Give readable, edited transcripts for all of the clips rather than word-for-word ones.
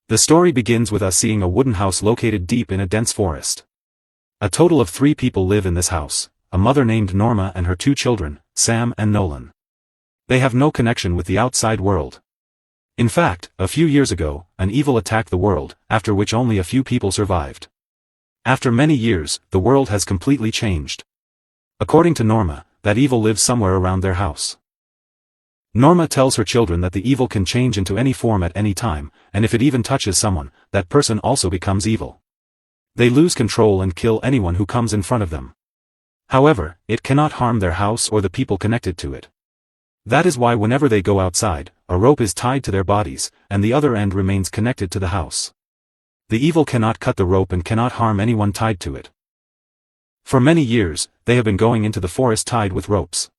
The story begins with us seeing a wooden house located deep in a dense forest. A total of 3 people live in this house, a mother named Norma and her 2 children, Sam and Nolan. They have no connection with the outside world. In fact, a few years ago, an evil attacked the world, after which only a few people survived. After many years, the world has completely changed. According to Norma, that evil lives somewhere around their house. Norma tells her children that the evil can change into any form at any time, and if it even touches someone, that person also becomes evil. They lose control and kill anyone who comes in front of them. However, it cannot harm their house or the people connected to it. That is why whenever they go outside, a rope is tied to their bodies, and the other end remains connected to the house. The evil cannot cut the rope and cannot harm anyone tied to it. For many years, they have been going into the forest tied with ropes.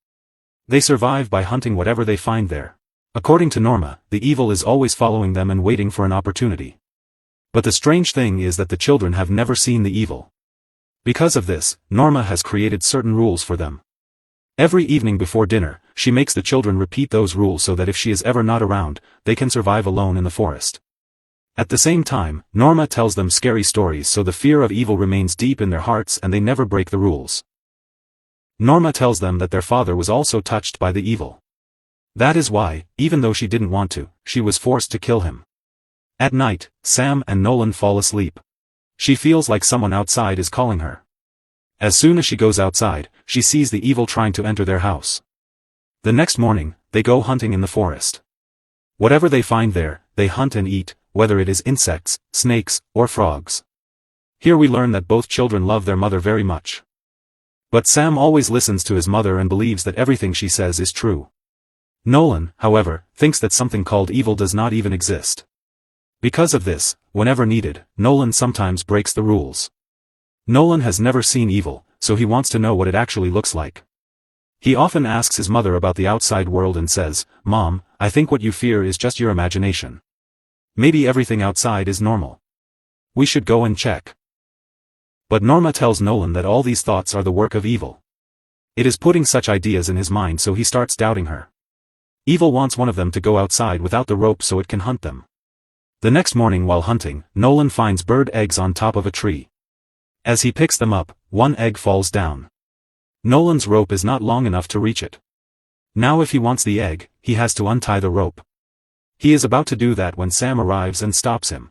They survive by hunting whatever they find there. According to Norma, the evil is always following them and waiting for an opportunity. But the strange thing is that the children have never seen the evil. Because of this, Norma has created certain rules for them. Every evening before dinner, she makes the children repeat those rules so that if she is ever not around, they can survive alone in the forest. At the same time, Norma tells them scary stories so the fear of evil remains deep in their hearts and they never break the rules. Norma tells them that their father was also touched by the evil. That is why, even though she didn't want to, she was forced to kill him. At night, Sam and Nolan fall asleep. She feels like someone outside is calling her. As soon as she goes outside, she sees the evil trying to enter their house. The next morning, they go hunting in the forest. Whatever they find there, they hunt and eat, whether it is insects, snakes, or frogs. Here we learn that both children love their mother very much. But Sam always listens to his mother and believes that everything she says is true. Nolan, however, thinks that something called evil does not even exist. Because of this, whenever needed, Nolan sometimes breaks the rules. Nolan has never seen evil, so he wants to know what it actually looks like. He often asks his mother about the outside world and says, "Mom, I think what you fear is just your imagination. Maybe everything outside is normal. We should go and check." But Norma tells Nolan that all these thoughts are the work of evil. It is putting such ideas in his mind so he starts doubting her. Evil wants one of them to go outside without the rope so it can hunt them. The next morning while hunting, Nolan finds bird eggs on top of a tree. As he picks them up, one egg falls down. Nolan's rope is not long enough to reach it. Now if he wants the egg, he has to untie the rope. He is about to do that when Sam arrives and stops him.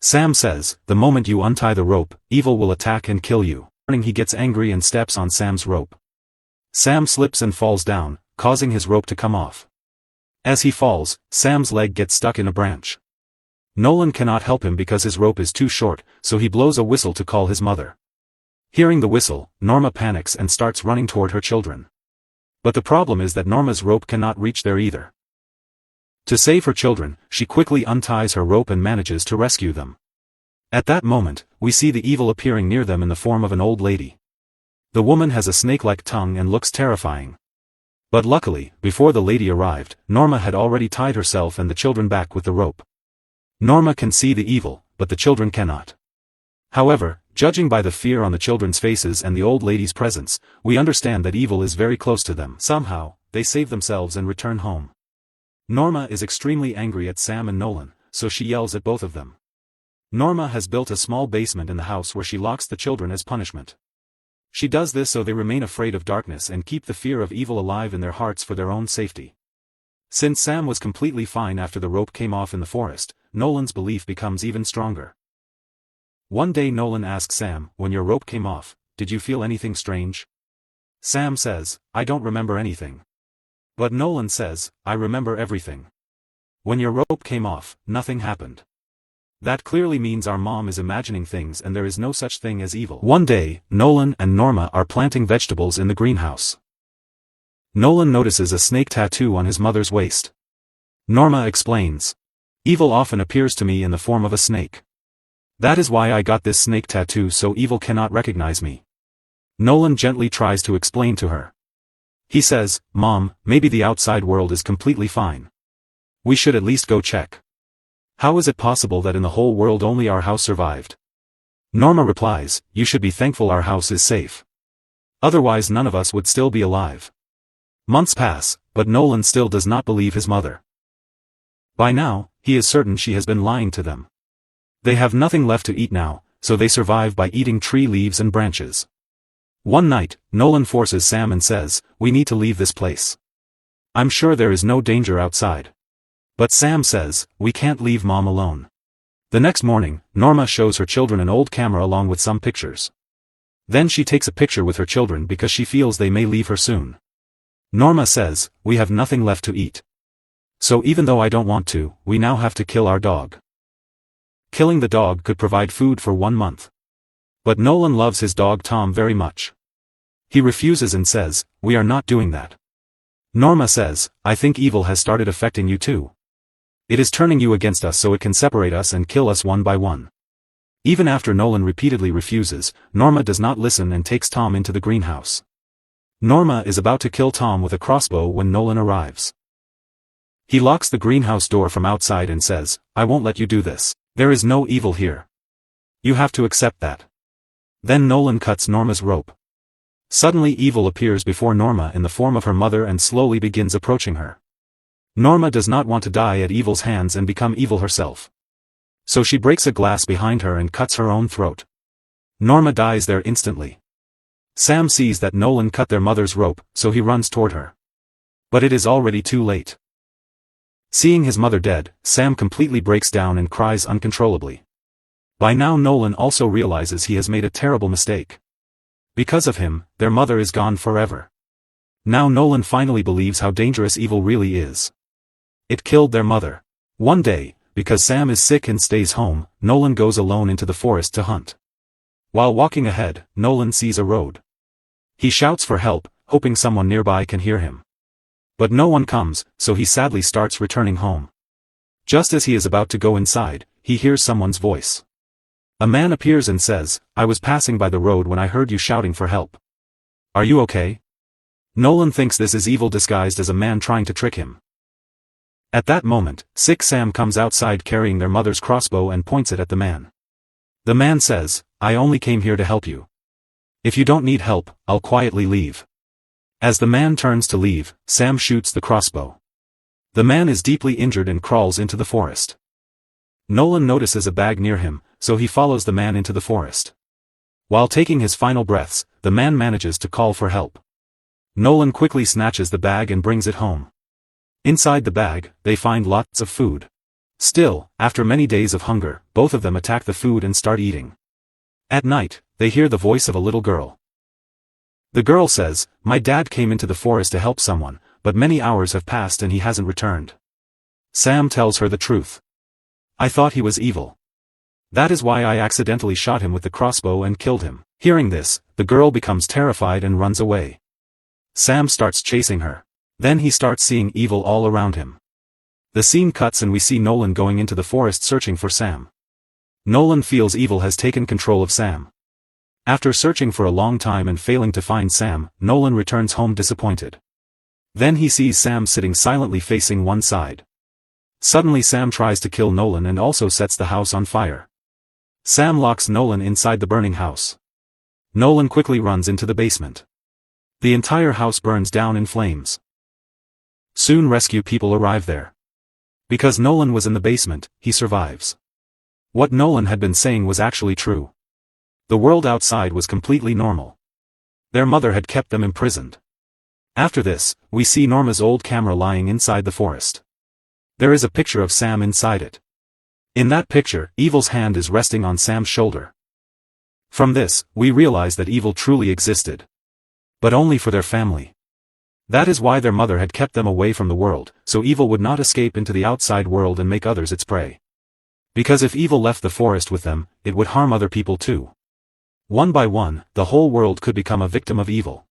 Sam says, "The moment you untie the rope, evil will attack and kill you." He gets angry and steps on Sam's rope. Sam slips and falls down, causing his rope to come off. As he falls, Sam's leg gets stuck in a branch. Nolan cannot help him because his rope is too short, so he blows a whistle to call his mother. Hearing the whistle, Norma panics and starts running toward her children. But the problem is that Norma's rope cannot reach there either. To save her children, she quickly unties her rope and manages to rescue them. At that moment, we see the evil appearing near them in the form of an old lady. The woman has a snake-like tongue and looks terrifying. But luckily, before the lady arrived, Norma had already tied herself and the children back with the rope. Norma can see the evil, but the children cannot. However, judging by the fear on the children's faces and the old lady's presence, we understand that evil is very close to them. Somehow, they save themselves and return home. Norma is extremely angry at Sam and Nolan, so she yells at both of them. Norma has built a small basement in the house where she locks the children as punishment. She does this so they remain afraid of darkness and keep the fear of evil alive in their hearts for their own safety. Since Sam was completely fine after the rope came off in the forest, Nolan's belief becomes even stronger. One day Nolan asks Sam, "When your rope came off, did you feel anything strange?" Sam says, "I don't remember anything." But Nolan says, "I remember everything. When your rope came off, nothing happened." That clearly means our mom is imagining things and there is no such thing as evil. One day, Nolan and Norma are planting vegetables in the greenhouse. Nolan notices a snake tattoo on his mother's waist. Norma explains, "Evil often appears to me in the form of a snake. That is why I got this snake tattoo so evil cannot recognize me." Nolan gently tries to explain to her. He says, "Mom, maybe the outside world is completely fine. We should at least go check. How is it possible that in the whole world only our house survived?" Norma replies, "You should be thankful our house is safe. Otherwise none of us would still be alive." Months pass, but Nolan still does not believe his mother. By now, he is certain she has been lying to them. They have nothing left to eat now, so they survive by eating tree leaves and branches. One night, Nolan forces Sam and says, "We need to leave this place. I'm sure there is no danger outside." But Sam says, "We can't leave Mom alone." The next morning, Norma shows her children an old camera along with some pictures. Then she takes a picture with her children because she feels they may leave her soon. Norma says, "We have nothing left to eat. So even though I don't want to, we now have to kill our dog." Killing the dog could provide food for 1 month. But Nolan loves his dog Tom very much. He refuses and says, "We are not doing that." Norma says, "I think evil has started affecting you too. It is turning you against us so it can separate us and kill us one by one." Even after Nolan repeatedly refuses, Norma does not listen and takes Tom into the greenhouse. Norma is about to kill Tom with a crossbow when Nolan arrives. He locks the greenhouse door from outside and says, "I won't let you do this. There is no evil here. You have to accept that." Then Nolan cuts Norma's rope. Suddenly evil appears before Norma in the form of her mother and slowly begins approaching her. Norma does not want to die at evil's hands and become evil herself. So she breaks a glass behind her and cuts her own throat. Norma dies there instantly. Sam sees that Nolan cut their mother's rope, so he runs toward her. But it is already too late. Seeing his mother dead, Sam completely breaks down and cries uncontrollably. By now Nolan also realizes he has made a terrible mistake. Because of him, their mother is gone forever. Now Nolan finally believes how dangerous evil really is. It killed their mother. One day, because Sam is sick and stays home, Nolan goes alone into the forest to hunt. While walking ahead, Nolan sees a road. He shouts for help, hoping someone nearby can hear him. But no one comes, so he sadly starts returning home. Just as he is about to go inside, he hears someone's voice. A man appears and says, "I was passing by the road when I heard you shouting for help. Are you okay?" Nolan thinks this is evil disguised as a man trying to trick him. At that moment, sick Sam comes outside carrying their mother's crossbow and points it at the man. The man says, "I only came here to help you. If you don't need help, I'll quietly leave." As the man turns to leave, Sam shoots the crossbow. The man is deeply injured and crawls into the forest. Nolan notices a bag near him, so he follows the man into the forest. While taking his final breaths, the man manages to call for help. Nolan quickly snatches the bag and brings it home. Inside the bag, they find lots of food. Still, after many days of hunger, both of them attack the food and start eating. At night, they hear the voice of a little girl. The girl says, "My dad came into the forest to help someone, but many hours have passed and he hasn't returned." Sam tells her the truth. "I thought he was evil. That is why I accidentally shot him with the crossbow and killed him." Hearing this, the girl becomes terrified and runs away. Sam starts chasing her. Then he starts seeing evil all around him. The scene cuts and we see Nolan going into the forest searching for Sam. Nolan feels evil has taken control of Sam. After searching for a long time and failing to find Sam, Nolan returns home disappointed. Then he sees Sam sitting silently facing one side. Suddenly Sam tries to kill Nolan and also sets the house on fire. Sam locks Nolan inside the burning house. Nolan quickly runs into the basement. The entire house burns down in flames. Soon rescue people arrive there. Because Nolan was in the basement, he survives. What Nolan had been saying was actually true. The world outside was completely normal. Their mother had kept them imprisoned. After this, we see Norma's old camera lying inside the forest. There is a picture of Sam inside it. In that picture, evil's hand is resting on Sam's shoulder. From this, we realize that evil truly existed. But only for their family. That is why their mother had kept them away from the world, so evil would not escape into the outside world and make others its prey. Because if evil left the forest with them, it would harm other people too. One by one, the whole world could become a victim of evil.